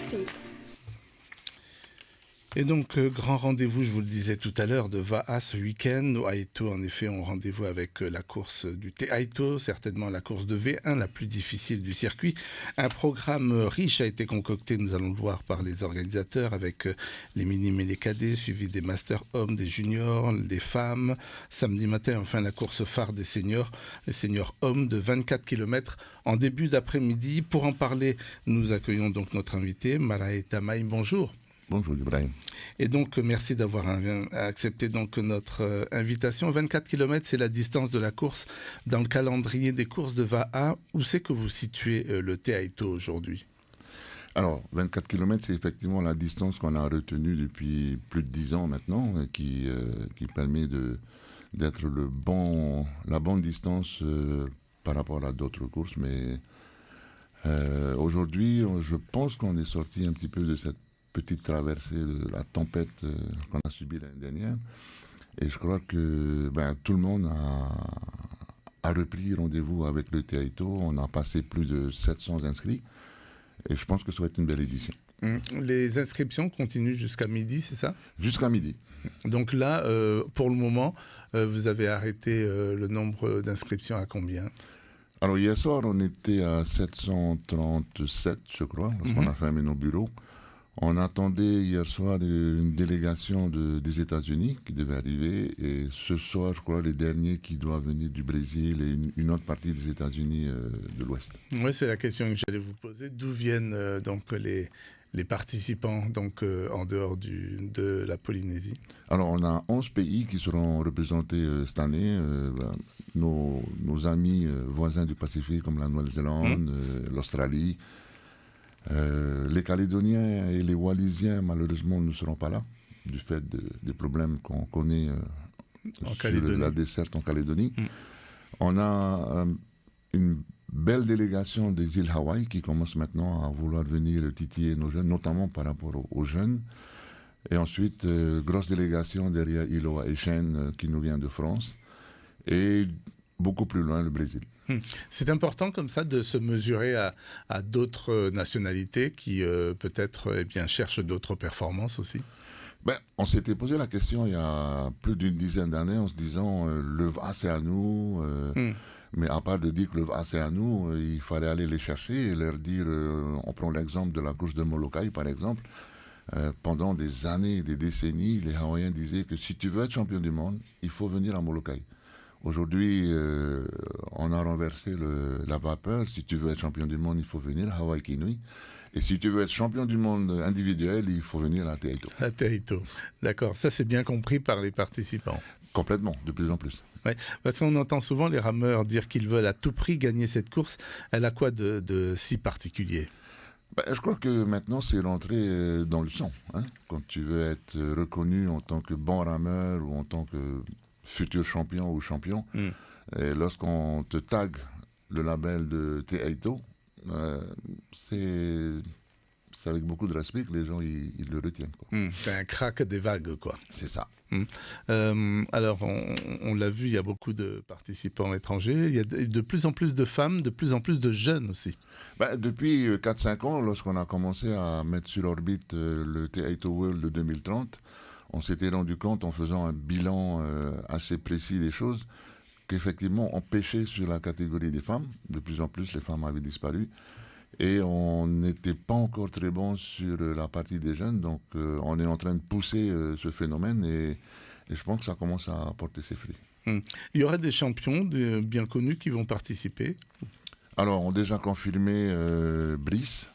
café. Et donc, grand rendez-vous, je vous le disais tout à l'heure, de Va'a ce week-end. Nos Haïto, en effet, ont rendez-vous avec la course du Haïto, certainement la course de V1, la plus difficile du circuit. Un programme riche a été concocté, nous allons le voir, par les organisateurs, avec les minimes et les cadets, suivis des masters hommes, des juniors, des femmes. Samedi matin, enfin, la course phare des seniors, les seniors hommes de 24 km en début d'après-midi. Pour en parler, nous accueillons donc notre invité, Marae Tamaï. Bonjour. Bonjour Ibrahim. Et donc, merci d'avoir accepté donc notre invitation. 24 km, c'est la distance de la course dans le calendrier des courses de Va'a. Où c'est que vous situez le Haïto aujourd'hui ? Alors, 24 km, c'est effectivement la distance qu'on a retenue depuis plus de 10 ans maintenant, qui permet d'être la bonne distance par rapport à d'autres courses. Mais aujourd'hui, je pense qu'on est sorti un petit peu de cette petite traversée de la tempête qu'on a subie l'année dernière. Et je crois que tout le monde a repris rendez-vous avec le Haïto. On a passé plus de 700 inscrits. Et je pense que ça va être une belle édition. Les inscriptions continuent jusqu'à midi, c'est ça ? Jusqu'à midi. Donc là, pour le moment, vous avez arrêté le nombre d'inscriptions à combien ? Alors hier soir, on était à 737, je crois, lorsqu'on a fermé nos bureaux. On attendait hier soir une délégation des États-Unis qui devait arriver. Et ce soir, je crois, les derniers qui doivent venir du Brésil et une autre partie des États-Unis de l'Ouest. Oui, c'est la question que j'allais vous poser. D'où viennent donc les participants donc, en dehors de la Polynésie ? Alors, on a 11 pays qui seront représentés cette année. Nos amis voisins du Pacifique comme la Nouvelle-Zélande, l'Australie. Les Calédoniens et les Wallisiens, malheureusement, ne seront pas là, du fait des problèmes qu'on connaît sur la desserte en Calédonie. On a une belle délégation des îles Hawaï qui commence maintenant à vouloir venir titiller nos jeunes, notamment par rapport aux jeunes. Et ensuite, grosse délégation derrière Iloa et Chêne qui nous vient de France. Et beaucoup plus loin, le Brésil. C'est important comme ça de se mesurer à d'autres nationalités qui peut-être cherchent d'autres performances aussi. On s'était posé la question il y a plus d'une dizaine d'années en se disant le VA c'est à nous, mais à part de dire que le VA c'est à nous, il fallait aller les chercher et leur dire, on prend l'exemple de la course de Molokai par exemple, pendant des années, des décennies, les Hawaïens disaient que si tu veux être champion du monde, il faut venir à Molokai. Aujourd'hui, on a renversé la vapeur. Si tu veux être champion du monde, il faut venir à Hawaii Kinui. Et si tu veux être champion du monde individuel, il faut venir à Haïto. À Haïto, d'accord. Ça, c'est bien compris par les participants. Complètement, de plus en plus. Ouais, parce qu'on entend souvent les rameurs dire qu'ils veulent à tout prix gagner cette course. Elle a quoi de si particulier ? Je crois que maintenant, c'est rentré dans le sang. Quand tu veux être reconnu en tant que bon rameur ou en tant que futur champion ou champion, et lorsqu'on te tague le label de Haïto, c'est avec beaucoup de respect que les gens ils le retiennent. C'est un crack des vagues, quoi. C'est ça. Alors, on l'a vu, il y a beaucoup de participants étrangers, il y a de plus en plus de femmes, de plus en plus de jeunes aussi. Depuis 4-5 ans, lorsqu'on a commencé à mettre sur orbite le Haïto World de 2030, on s'était rendu compte en faisant un bilan assez précis des choses qu'effectivement on pêchait sur la catégorie des femmes. De plus en plus, les femmes avaient disparu. Et on n'était pas encore très bon sur la partie des jeunes. Donc on est en train de pousser ce phénomène et je pense que ça commence à porter ses fruits. Il y aurait des champions bien connus qui vont participer ? Alors, on a déjà confirmé Brice,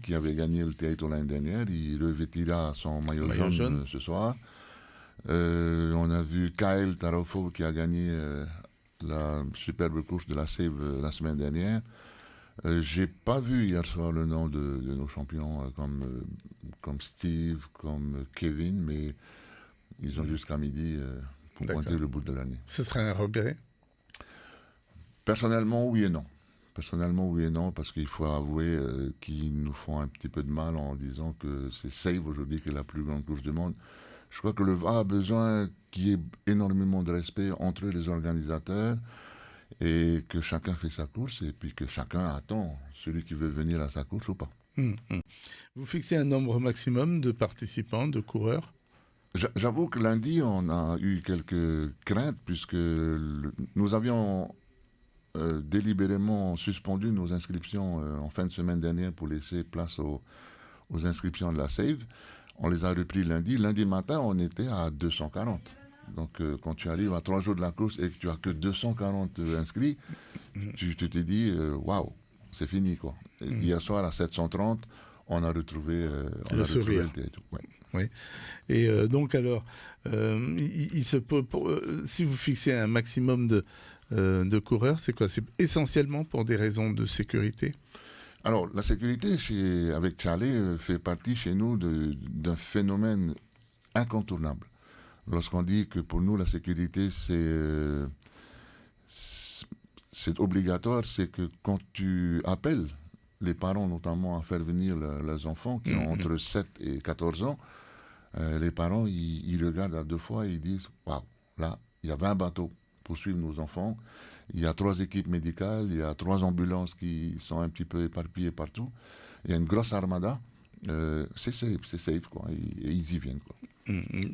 qui avait gagné le Haïto l'année dernière. Il revêtira son maillot jaune ce soir. On a vu Kyle Tarofo qui a gagné la superbe course de la Save la semaine dernière. J'ai pas vu hier soir le nom de nos champions comme Steve, comme Kevin, mais ils ont jusqu'à midi pour pointer le bout de l'année. Ce serait un regret ? Personnellement, oui et non. Personnellement, oui et non, parce qu'il faut avouer qu'ils nous font un petit peu de mal en disant que c'est Save aujourd'hui qui est la plus grande course du monde. Je crois que le VA a besoin qu'il y ait énormément de respect entre les organisateurs et que chacun fait sa course et puis que chacun attend celui qui veut venir à sa course ou pas. Vous fixez un nombre maximum de participants, de coureurs? J'avoue que lundi, on a eu quelques craintes puisque nous avions délibérément suspendu nos inscriptions en fin de semaine dernière pour laisser place aux inscriptions de la Save. On les a repris lundi. Lundi matin, on était à 240. Donc, quand tu arrives à 3 jours de la course et que tu as que 240 inscrits, tu te dis, waouh, c'est fini, quoi. Hier soir, à 730, on a retrouvé, le sourire. Le et tout. Ouais. Oui. Et donc, alors, il se peut, si vous fixez un maximum de coureurs, c'est quoi? C'est essentiellement pour des raisons de sécurité? Alors, la sécurité avec Charlie fait partie chez nous d'un phénomène incontournable. Lorsqu'on dit que pour nous, la sécurité, c'est obligatoire, c'est que quand tu appelles les parents, notamment, à faire venir leurs enfants qui ont entre 7 et 14 ans, les parents, ils regardent à deux fois et ils disent « Waouh, là, il y a 20 bateaux pour suivre nos enfants. Il y a 3 équipes médicales, il y a 3 ambulances qui sont un petit peu éparpillées partout. Il y a une grosse armada. C'est safe, quoi. Et ils y viennent, quoi.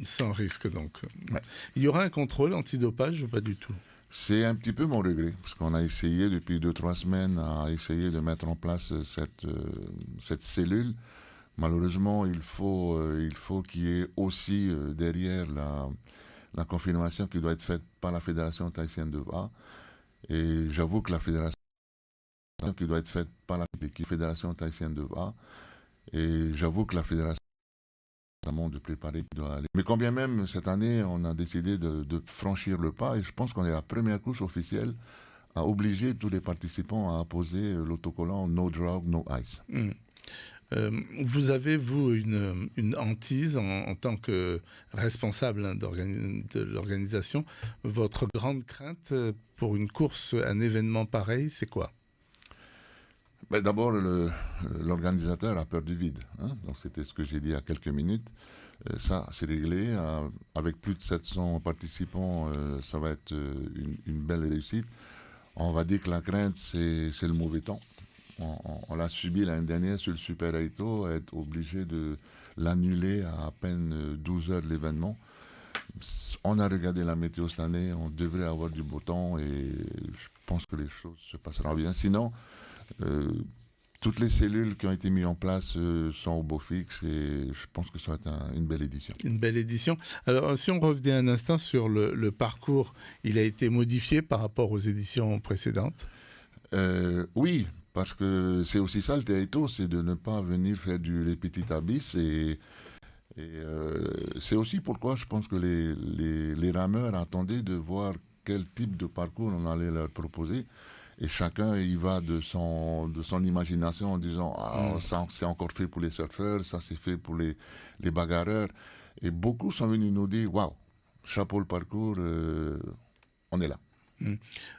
Sans risque, donc. Ouais. Il y aura un contrôle antidopage ou pas du tout? C'est un petit peu mon regret, parce qu'on a essayé depuis 2-3 semaines à essayer de mettre en place cette cellule. Malheureusement, il faut qu'il y ait aussi derrière la confirmation qui doit être faite par la Fédération tahitienne de VA. Et j'avoue que la Fédération qui doit être faite par la Fédération tahitienne de VA. Et j'avoue que la Fédération de préparer doit aller. Mais quand bien même cette année, on a décidé de franchir le pas, et je pense qu'on est la première course officielle à obliger tous les participants à apposer l'autocollant No Drug, No Ice. Vous avez, vous, une hantise en tant que responsable de l'organisation. Votre grande crainte pour une course, un événement pareil, c'est quoi? Ben d'abord, l'organisateur a peur du vide. Hein. Donc c'était ce que j'ai dit il y a quelques minutes. Ça, c'est réglé. Avec plus de 700 participants, ça va être une belle réussite. On va dire que la crainte, c'est le mauvais temps. On l'a subi l'année dernière sur le Super Aito, être obligé de l'annuler à peine 12 heures de l'événement. On a regardé la météo cette année, on devrait avoir du beau temps et je pense que les choses se passeront bien. Sinon, toutes les cellules qui ont été mises en place sont au beau fixe et je pense que ça va être une belle édition. Une belle édition. Alors, si on revenait un instant sur le parcours, il a été modifié par rapport aux éditions précédentes? Oui, parce que c'est aussi ça le Taito, c'est de ne pas venir faire du répétitabis et c'est aussi pourquoi je pense que les rameurs attendaient de voir quel type de parcours on allait leur proposer. Et chacun y va de son imagination en disant ça c'est encore fait pour les surfeurs, ça c'est fait pour les bagarreurs. Et beaucoup sont venus nous dire waouh, chapeau le parcours, on est là.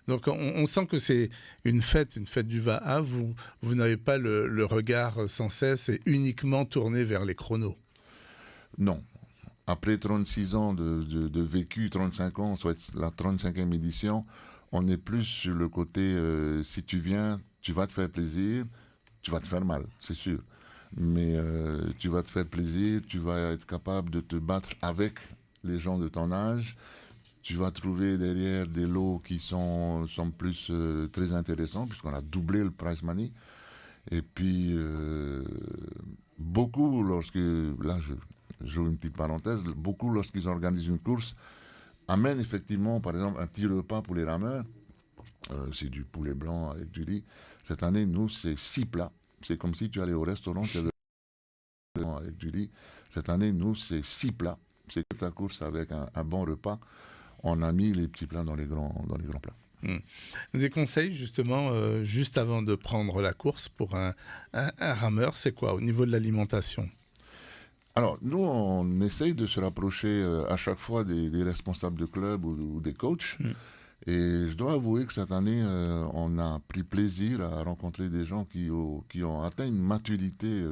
Donc on sent que c'est une fête du Va'a. Vous n'avez pas le regard sans cesse et uniquement tourné vers les chronos. Non. Après 36 ans de vécu, 35 ans, soit la 35e édition, on est plus sur le côté, si tu viens, tu vas te faire plaisir, tu vas te faire mal, c'est sûr. Mais tu vas te faire plaisir, tu vas être capable de te battre avec les gens de ton âge. Tu vas trouver derrière des lots qui sont plus très intéressants, puisqu'on a doublé le prize money. Et puis, beaucoup, là je joue une petite parenthèse, beaucoup lorsqu'ils organisent une course, amènent effectivement, par exemple, un petit repas pour les rameurs. C'est du poulet blanc avec du riz. Cette année, nous, c'est 6 plats. C'est comme si tu allais au restaurant, tu avais avec du riz. Cette année, nous, c'est 6 plats. C'est toute la course avec un bon repas. On a mis les petits plats dans les grands plats. Des conseils, justement, juste avant de prendre la course pour un rameur, c'est quoi au niveau de l'alimentation? Alors, nous, on essaye de se rapprocher à chaque fois des responsables de club ou des coachs. Et je dois avouer que cette année, on a pris plaisir à rencontrer des gens qui ont atteint une maturité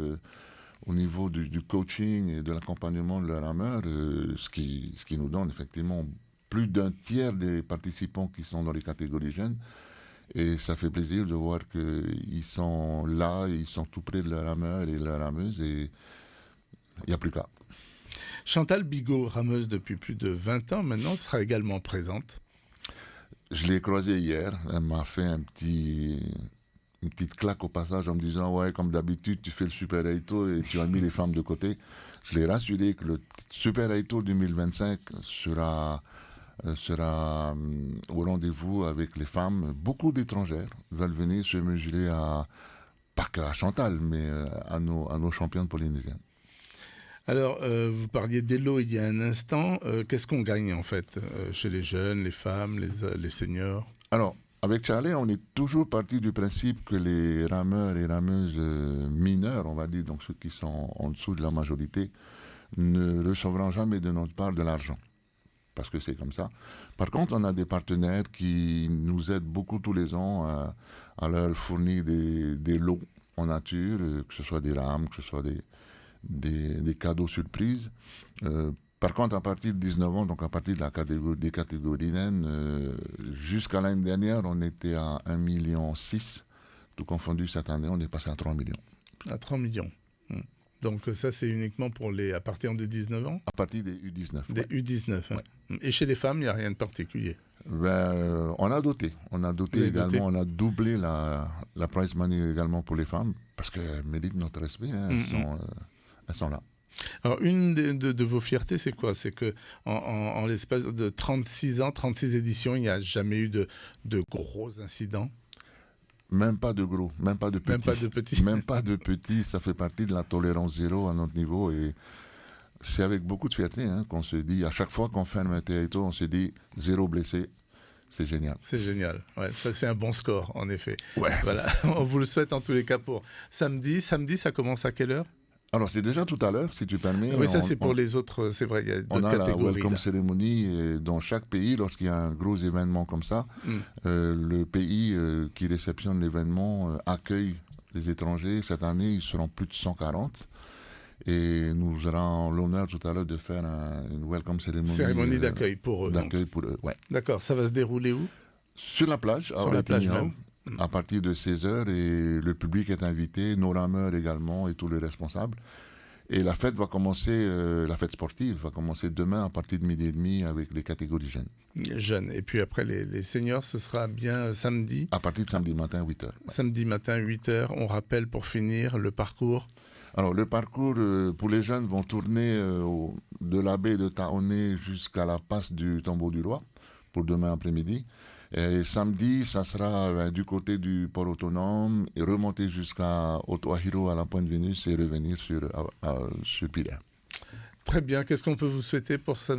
au niveau du coaching et de l'accompagnement de leur rameur, ce qui nous donne effectivement plus d'un tiers des participants qui sont dans les catégories jeunes. Et ça fait plaisir de voir qu'ils sont là, ils sont tout près de la rameur et la rameuse, et il n'y a plus qu'à. Chantal Bigot, rameuse depuis plus de 20 ans maintenant, sera également présente. Je l'ai croisée hier, elle m'a fait une petite claque au passage en me disant « Ouais, comme d'habitude, tu fais le Super Aito et tu as mis les femmes de côté ». Je l'ai rassuré que le Super Aito 2025 sera au rendez-vous avec les femmes. Beaucoup d'étrangères veulent venir se mesurer pas qu'à Chantal, mais à nos championnes polynésiennes. Alors, vous parliez d'Elo il y a un instant. Qu'est-ce qu'on gagne en fait chez les jeunes, les femmes, les seniors? Alors, avec Charlie, on est toujours parti du principe que les rameurs et rameuses mineurs, on va dire, donc ceux qui sont en dessous de la majorité, ne recevront jamais de notre part de l'argent. Parce que c'est comme ça. Par contre, on a des partenaires qui nous aident beaucoup tous les ans à leur fournir des lots en nature, que ce soit des rames, que ce soit des cadeaux surprises. Par contre, à partir de 19 ans, donc à partir de des catégories naines, jusqu'à l'année dernière, on était à 1,6 million. Tout confondu, cette année, on est passé à 3 millions. À 3 millions. Donc ça, c'est uniquement pour à partir de 19 ans? À partir des U19. Des U19. Hein. Ouais. Et chez les femmes, il n'y a rien de particulier? On a doté. On a doté également. On a doublé la prize money également pour les femmes parce qu'elles méritent notre respect. Hein, elles sont là. Alors, une de vos fiertés, c'est quoi? C'est que en l'espace de 36 ans, 36 éditions, il n'y a jamais eu de gros incidents? Même pas de gros, même pas de petits. Même pas de petits. Même pas de petits, ça fait partie de la tolérance zéro à notre niveau. Et c'est avec beaucoup de fierté qu'on se dit, à chaque fois qu'on ferme un Teaito, on se dit 0 blessé. C'est génial. C'est génial. Ouais, ça, c'est un bon score, en effet. Ouais. Voilà. On vous le souhaite en tous les cas pour samedi. Samedi, ça commence à quelle heure? Alors, c'est déjà tout à l'heure, si tu permets. Oui, ça, c'est pour les autres. C'est vrai, il y a d'autres catégories. On a la welcome ceremony dans chaque pays. Lorsqu'il y a un gros événement comme ça, le pays qui réceptionne l'événement accueille les étrangers. Cette année, ils seront plus de 140. Et nous aurons l'honneur tout à l'heure de faire une welcome ceremony. Cérémonie d'accueil pour eux. D'accueil pour eux, ouais. D'accord, ça va se dérouler où? Sur la plage. Sur la plage même. À partir de 16h, et le public est invité, nos rameurs également et tous les responsables. Et la fête va commencer, la fête sportive va commencer demain à partir de 12h30 avec les catégories jeunes. Jeunes. Et puis après, les seniors, ce sera bien samedi? À partir de samedi matin, 8h. Ouais. Samedi matin, 8h. On rappelle pour finir le parcours. Alors, le parcours pour les jeunes vont tourner de la baie de Taoné jusqu'à la passe du Tombeau du Roi pour demain après-midi. Et samedi, ça sera du côté du port autonome et remonter jusqu'à Otoahiro à la Pointe Vénus et revenir sur Pilaire. Très bien. Qu'est-ce qu'on peut vous souhaiter pour ça,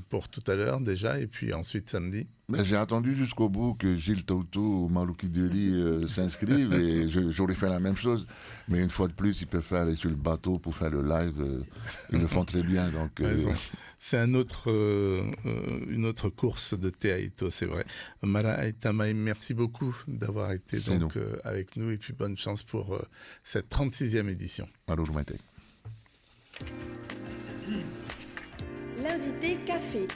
pour tout à l'heure déjà, et puis ensuite samedi? J'ai attendu jusqu'au bout que Gilles Tautou ou Malouki Dioli s'inscrivent et j'aurais fait la même chose. Mais une fois de plus, ils peuvent aller sur le bateau pour faire le live. Ils le font très bien. Donc, c'est une autre course de Teaito, c'est vrai. Mara Aitamae, merci beaucoup d'avoir été avec nous et puis bonne chance pour cette 36e édition. L'invité café.